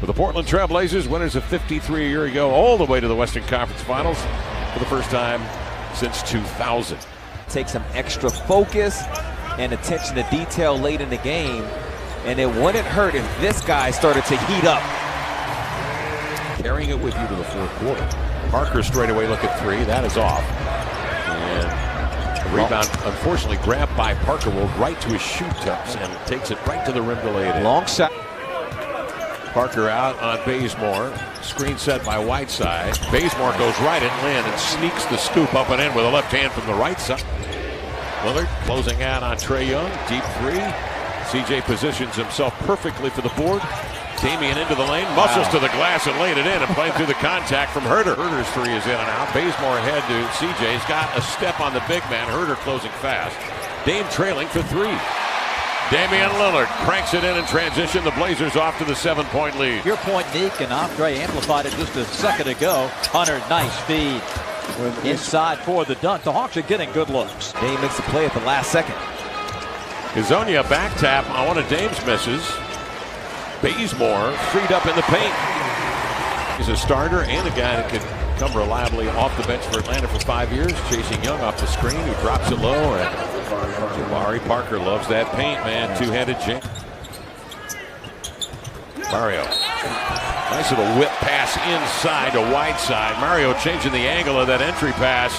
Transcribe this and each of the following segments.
For the Portland Trail Blazers, winners of 53 a year ago, all the way to the Western Conference Finals for the first time since 2000. Take some extra focus and attention to detail late in the game, and it wouldn't hurt if this guy started to heat up. Carrying it with you to the fourth quarter. Parker straightaway look at three. That is off. And the rebound, unfortunately, grabbed by Parker, will right to his shoe tips and takes it right to the rim to lay it in. Long shot. Parker out on Bazemore. Screen set by Whiteside. Bazemore goes right at Lynn and sneaks the scoop up and in with a left hand from the right side. Lillard closing out on Trae Young. Deep three. CJ positions himself perfectly for the board. Damian into the lane, muscles to the glass and laid it in and playing through the contact from Huerter. Huerter's three is in and out. Bazemore ahead to CJ. He's got a step on the big man. Huerter closing fast. Dame trailing for three. Damian Lillard cranks it in transition. The Blazers off to the 7-point lead. Your point, Nick, and Andre amplified it just a second ago. Hunter, nice feed. Inside for the dunk. The Hawks are getting good looks. Dame makes a play at the last second. Hezonja back tap on one of Dame's misses. Bazemore freed up in the paint. He's a starter and a guy that could come reliably off the bench for Atlanta for 5 years. Chasing Young off the screen, who drops it low. And Jabari Parker loves that paint, man. Two-handed jam. Mario. Nice little whip pass inside to Whiteside. Mario changing the angle of that entry pass.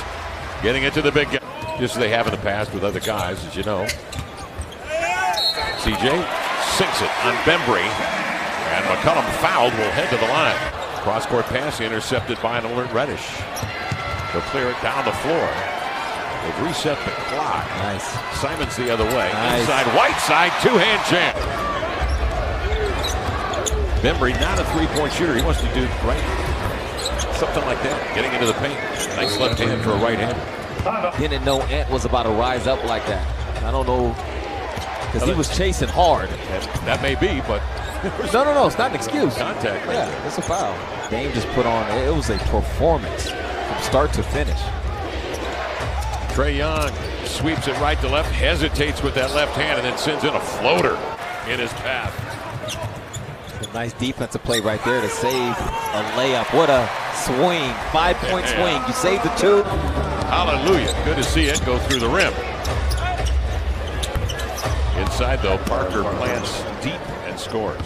Getting it to the big guy. Just as they have in the past with other guys, as you know. CJ sinks it on Bembry, and McCollum fouled, will head to the line. Cross-court pass intercepted by an alert Reddish. They'll clear it down the floor. They've reset the clock. Nice. Simon's the other way. Nice. Inside Whiteside, two-hand jam. Bembry not a three-point shooter. He wants to do right, something like that. Getting into the paint. Nice left hand for a right hand. Didn't know Ant was about to rise up like that. I don't know. Because he was chasing hard. That may be, but no, it's not an excuse. Contact. Right yeah, it's a foul. Dame just put on, it was a performance from start to finish. Trae Young sweeps it right to left, hesitates with that left hand, and then sends in a floater in his path. A nice defensive play right there to save a layup. What a swing, 5-point swing. You saved the two. Hallelujah. Good to see it go through the rim. Inside, though, Parker plants deep and scores.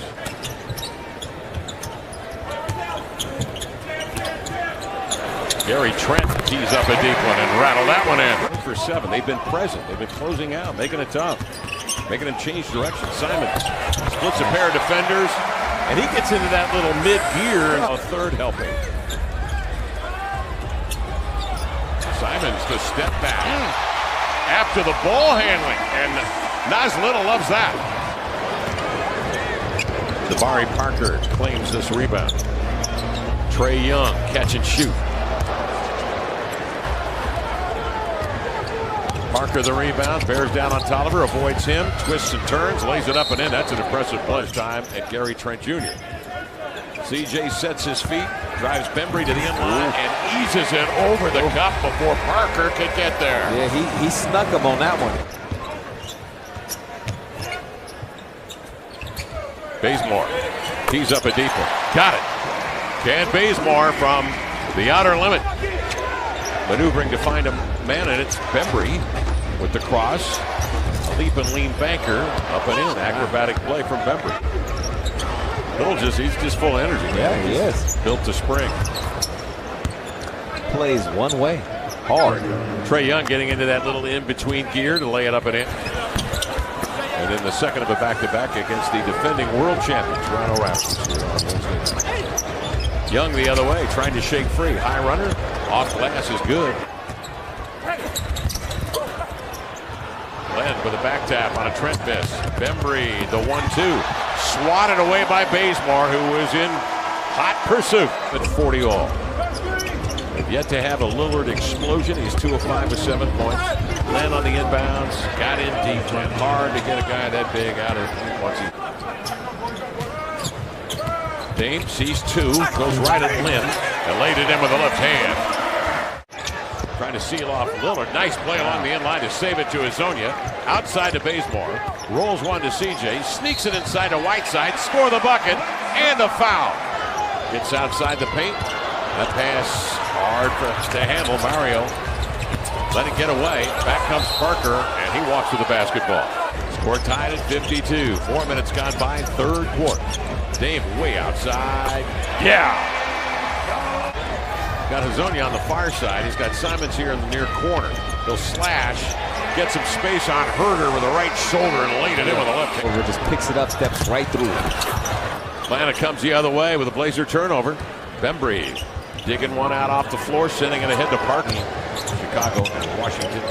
Gary Trent tees up a deep one and rattle that one in. For 7, they've been present. They've been closing out, making it tough, making them change direction. Simon splits a pair of defenders, and he gets into that little mid-gear, a third helping. Simons to step back after the ball handling, and Nas Little loves that. Jabari Parker claims this rebound. Trae Young catch and shoot. Parker the rebound, bears down on Tolliver, avoids him, twists and turns, lays it up and in. That's an impressive play time at Gary Trent Jr. CJ sets his feet, drives Bembry to the end line, and eases it over the cup before Parker could get there. Yeah, he snuck him on that one. Bazemore tees up a deep one. Got it. Chad Bazemore from the outer limit. Maneuvering to find a man, and it's Bembry with the cross. A leap and lean banker up and in. Acrobatic play from Bembry. He's just full of energy. Yeah, he is. Built to spring. Plays one way. Hard. Trae Young getting into that little in-between gear to lay it up and in. And then the second of a back-to-back against the defending world champion, Toronto Raptors. Young the other way, trying to shake free. High runner, off glass is good. Glenn with a back tap on a Trent miss. Bembry, the 1-2. Swatted away by Bazemore, who was in hot pursuit at 40 all. They've yet to have a Lillard explosion. He's 2 of 5 with 7 points. Glenn on the inbounds, got in deep, went hard to get a guy that big out of once he. Dame sees 2, goes right at Lynn, and laid it in with the left hand. Trying to seal off Lillard. Nice play along the end line to save it to Hezonja. Outside to Bazemore. Rolls one to CJ. Sneaks it inside to Whiteside. Score the bucket. and a foul. Gets outside the paint. That pass hard to handle. Mario let it get away. Back comes Parker, and he walks to the basketball. Score tied at 52. 4 minutes gone by, third quarter. Dame way outside. Yeah! Got Hezonja on the far side. He's got Simons here in the near corner. He'll slash, get some space on Herder with the right shoulder and laid it in with the left hand. Just picks it up, steps right through it. Atlanta comes the other way with a Blazer turnover. Bembry digging one out off the floor, sending it ahead to Parker. Chicago and Washington.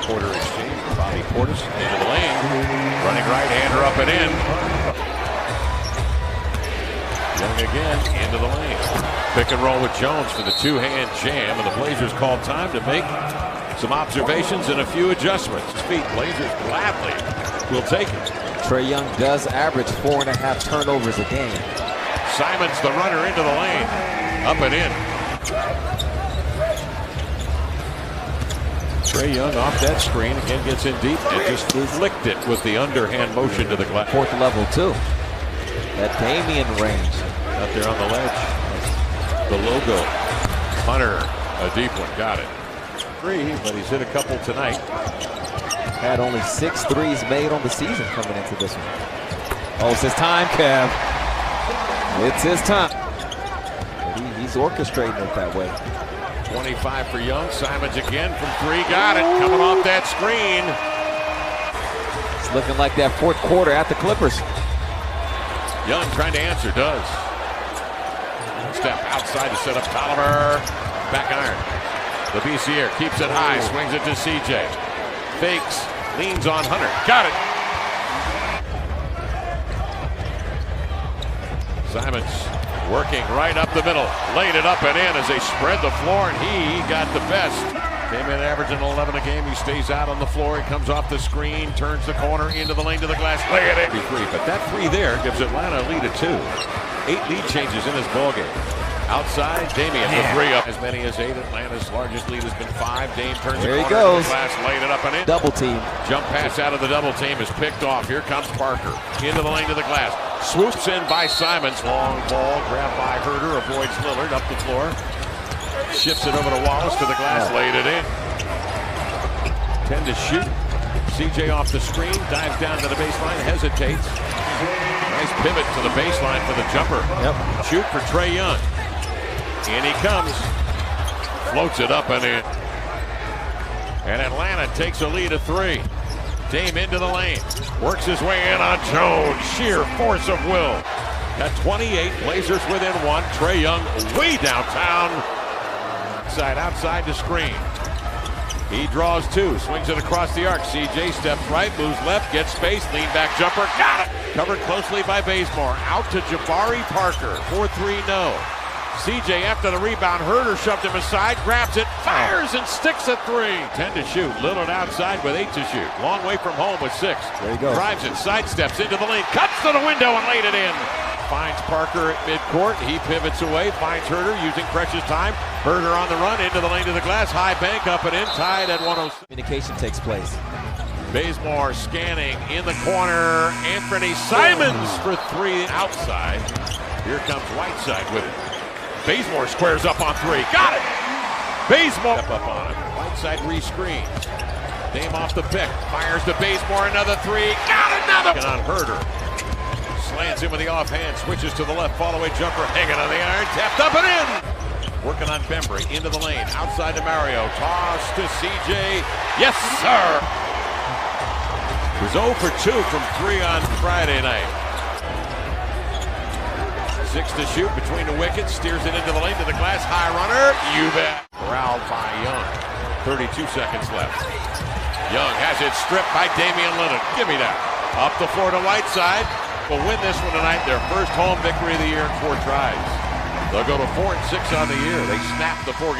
Quarter exchange. Bobby Portis into the lane. Running right-hander up and in. Young again into the lane. Pick and roll with Jones for the two-hand jam, and the Blazers call time to make some observations and a few adjustments. His feet, Blazers gladly will take it. Trae Young does average 4.5 turnovers a game. Simons, the runner, into the lane. Up and in. Trae Young off that screen, again gets in deep and just flicked it with the underhand motion to the glass. Fourth level, too. That Damian range. Out there on the ledge. The logo. Hunter, a deep one, got it. 3, but he's hit a couple tonight. Had only 6 threes made on the season coming into this one. Oh, it's his time, Kev. It's his time. He's orchestrating it that way. 25 for Young. Simons again from 3. Got it. Coming off that screen. It's looking like that fourth quarter at the Clippers. Young trying to answer, does. Step outside to set up Tolliver. Back iron. The BCR keeps it high. Swings it to CJ. Fakes. Leans on Hunter. Got it. Simons working right up the middle. Laid it up and in as they spread the floor, and he got the best. Came in averaging 11 a game. He stays out on the floor. He comes off the screen, turns the corner into the lane to the glass. Lay it in. But that 3 there gives Atlanta a lead of 2. 8 lead changes in this ballgame. Outside, Damian with 3 up. As many as 8. Atlanta's largest lead has been 5. Dame turns there the he corner goes. to the glass, laid it up and in. Double team. Jump pass out of the double team is picked off. Here comes Parker. Into the lane to the glass. Swoops in by Simons. Long ball grabbed by Herder. Avoids Lillard up the floor. Shifts it over to Wallace to the glass. Laid it in. 10 to shoot. CJ off the screen. Dives down to the baseline. Hesitates. Nice pivot to the baseline for the jumper. Yep. Shoot for Trae Young. In he comes. Floats it up and in. And Atlanta takes a lead of 3. Dame into the lane. Works his way in on Jones. Sheer force of will. At 28, Blazers within 1. Trae Young way downtown. Outside to screen. He draws 2. Swings it across the arc. CJ steps right. Moves left. Gets space. Lean back jumper. Got it. Covered closely by Bazemore. Out to Jabari Parker. 4-3 no. CJ after the rebound. Herder shoved him aside. Grabs it. Fires and sticks at 3. 10 to shoot. Lillard outside with 8 to shoot. Long way from home with 6. There you go. Drives it. Sidesteps into the lane. Cuts to the window and laid it in. Finds Parker at midcourt. He pivots away. Finds Herder using precious time. Herder on the run. Into the lane to the glass. High bank up and in. Tied at 106. Communication takes place. Bazemore scanning in the corner. Anthony Simons for 3 outside. Here comes Whiteside with it. Bazemore squares up on 3. Got it! Bazemore up on it. Whiteside rescreens. Dame off the pick. Fires to Bazemore. Another 3. Got another! And on Herder. Slants in with the offhand. Switches to the left. Follow-away jumper. Hanging on the iron. Tapped up and in! Working on Bembry. Into the lane. Outside to Mario. Toss to CJ. Yes, sir! He's 0 for 2 from 3 on Friday night. 6 to shoot between the wickets. Steers it into the lane to the glass. High runner. You bet. Corralled by Young. 32 seconds left. Young has it stripped by Damian Lillard. Give me that. Up the floor to Whiteside. Will win this one tonight. Their first home victory of the year in 4 tries. They'll go to 4-6 on the year. They snapped the 4-game